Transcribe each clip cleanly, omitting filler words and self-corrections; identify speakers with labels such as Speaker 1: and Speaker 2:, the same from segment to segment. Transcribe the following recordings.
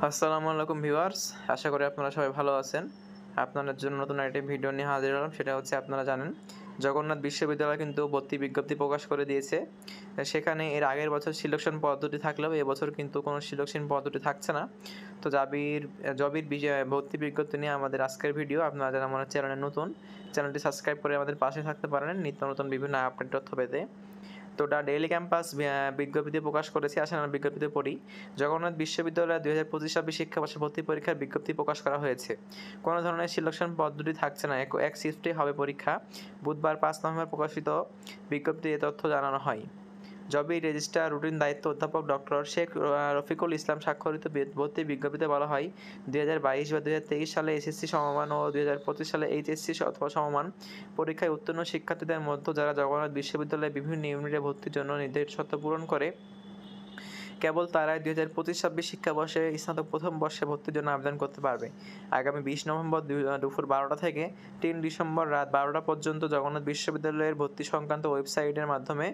Speaker 1: আসসালামু আলাইকুম ভিউয়ার্স, আশা করি আপনারা সবাই ভালো আছেন। আপনাদের জন্য নতুন একটি ভিডিও নিয়ে হাজির হলাম। সেটা হচ্ছে আপনারা জানেন জগন্নাথ বিশ্ববিদ্যালয় কিন্তু ভর্তি বিজ্ঞপ্তি প্রকাশ করে দিয়েছে। সেখানে এর আগের বছর সিলেকশন পদ্ধতি থাকলেও এবছর কিন্তু কোনো সিলেকশন পদ্ধতি থাকছে না। তো জবির ভর্তি বিজ্ঞপ্তি নিয়ে আমাদের আজকের ভিডিও। আপনারা যারা আমার চ্যানেলে নতুন, চ্যানেলটি সাবস্ক্রাইব করে আমাদের পাশে থাকতে পারেন নিত্য নতুন বিভিন্ন আপডেট তথ্য পেতে। তো ডেইলি ক্যাম্পাস বিজ্ঞপ্তি প্রকাশ করেছে। আসেন আমরা বিজ্ঞপ্তিতে পড়ি। জগন্নাথ বিশ্ববিদ্যালয় 2025-26 শিক্ষাবর্ষে ভর্তি পরীক্ষার বিজ্ঞপ্তি প্রকাশ করা হয়েছে। কোনো ধরনের সিলেকশন পদ্ধতি থাকছে না, এক শিফটে হবে পরীক্ষা। বুধবার 5 নভেম্বর প্রকাশিত বিজ্ঞপ্তিতে এ তথ্য জানানো হয়। জবি রেজিস্ট্রার রুটিন দায়িত্ব অধ্যাপক ডক্টর শেখ রফিকুল ইসলাম স্বাক্ষরিত ভর্তি বিজ্ঞপ্তিতে বলা হয় 2022 বা 2023 সালে এসএসসি সমমান ও 2025 সালে এইচএসসি অথবা সমমান পরীক্ষায় উত্তীর্ণ শিক্ষার্থীদের মধ্যে যারা জগন্নাথ বিশ্ববিদ্যালয়ে বিভিন্ন ইউনিটে ভর্তির জন্য নির্ধারিত শর্ত পূরণ করে কেবল তারাই 2025-26 শিক্ষাবর্ষে স্নাতক প্রথম বর্ষে ভর্তির জন্য আবেদন করতে পারবে। আগামী 20 নভেম্বর দুপুর 12টা থেকে 3 ডিসেম্বর রাত 12টা পর্যন্ত জগন্নাথ বিশ্ববিদ্যালয়ের ভর্তি সংক্রান্ত ওয়েবসাইটের মাধ্যমে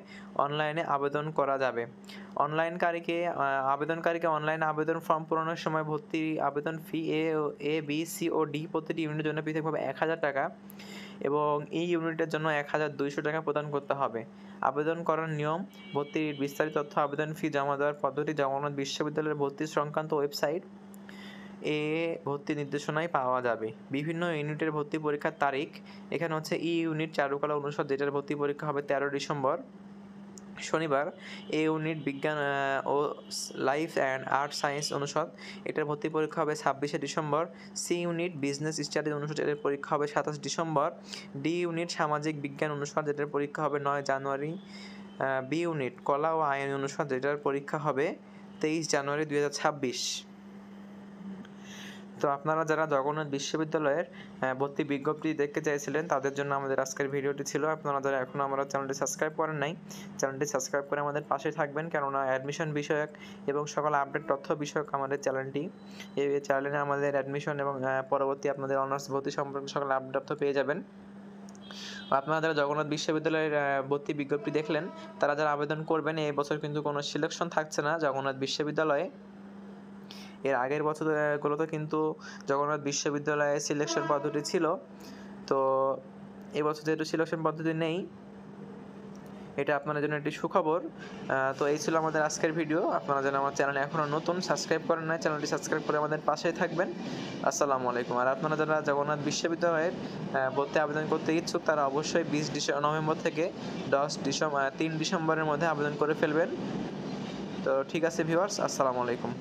Speaker 1: অনলাইনে আবেদন করা যাবে। আবেদনকারীকে অনলাইনে আবেদন ফর্ম পূরণের সময় ভর্তি আবেদন ফি A B C O D প্রতিটি ইউনিটের জন্য পৃথকভাবে 1000 টাকা এবং এই ইউনিটের জন্য 1200 টাকা প্রদান করতে হবে। আবেদন করার নিয়ম, ভর্তির বিস্তারিত তথ্য, আবেদন ফি জমা দেওয়ার পদ্ধতি জগন্নাথ বিশ্ববিদ্যালয়ের ভর্তি সংক্রান্ত ওয়েবসাইট ভর্তি নির্দেশনায় পাওয়া যাবে। বিভিন্ন ইউনিটের ভর্তি পরীক্ষার তারিখ এখানে হচ্ছে ইউনিট চারুকলা অনুষদ, যেটার ভর্তি পরীক্ষা হবে 13 ডিসেম্বর শনিবার। এ ইউনিট বিজ্ঞান ও লাইফ অ্যান্ড আর্ট সায়েন্স অনুষদ, এটার ভর্তি পরীক্ষা হবে 26 December. C unit business studies অনুষদ, এটার পরীক্ষা হবে 27 ডিসেম্বর। ডি ইউনিট সামাজিক বিজ্ঞান অনুষদ, যেটার পরীক্ষা হবে 9 জানুয়ারি। বি ইউনিট কলা ও আইন অনুষদ, যেটার পরীক্ষা হবে 23 জানুয়ারি 2026। তো আপনারা যারা জগন্নাথ বিশ্ববিদ্যালয়ের ভর্তি বিজ্ঞপ্তি দেখতে চাইছিলেন তাদের জন্য আমাদের আজকের ভিডিওটি ছিল। আপনারা যারা এখনও আমরা চ্যানেলটি সাবস্ক্রাইব করেন নাই, চ্যানেলটি সাবস্ক্রাইব করে আমাদের পাশে থাকবেন, কেননা অ্যাডমিশন বিষয়ক এবং সকল আপডেট তথ্য বিষয়ক আমাদের চ্যানেলটি। এই চ্যানেলে আমাদের অ্যাডমিশন এবং পরবর্তী আপনাদের অনার্স ভর্তি সম্পর্কে সকল আপডেট তথ্য পেয়ে যাবেন। আপনারা যারা জগন্নাথ বিশ্ববিদ্যালয়ের ভর্তি বিজ্ঞপ্তি দেখলেন তারা যারা আবেদন করবেন, এই বছর কিন্তু কোনো সিলেকশন থাকছে না জগন্নাথ বিশ্ববিদ্যালয়ে। এর আগের বছরগুলোতে কিন্তু জগন্নাথ বিশ্ববিদ্যালয়ে সিলেকশন পদ্ধতি ছিল। তো এবছর যেহেতু সিলেকশন পদ্ধতি নেই, এটা আপনাদের জন্য একটি সুখবর। তো এই ছিল আমাদের আজকের ভিডিও। আপনারা যারা আমার চ্যানেলে এখনও নতুন, সাবস্ক্রাইব করেন না, চ্যানেলটি সাবস্ক্রাইব করে আমাদের পাশেই থাকবেন। আসসালামু আলাইকুম। আর আপনারা যারা জগন্নাথ বিশ্ববিদ্যালয়ের ভর্তি আবেদন করতে ইচ্ছুক তারা অবশ্যই 20 নভেম্বর থেকে 3 ডিসেম্বরের মধ্যে আবেদন করে ফেলবেন। তো ঠিক আছে ভিউয়ার্স, আসসালামু আলাইকুম।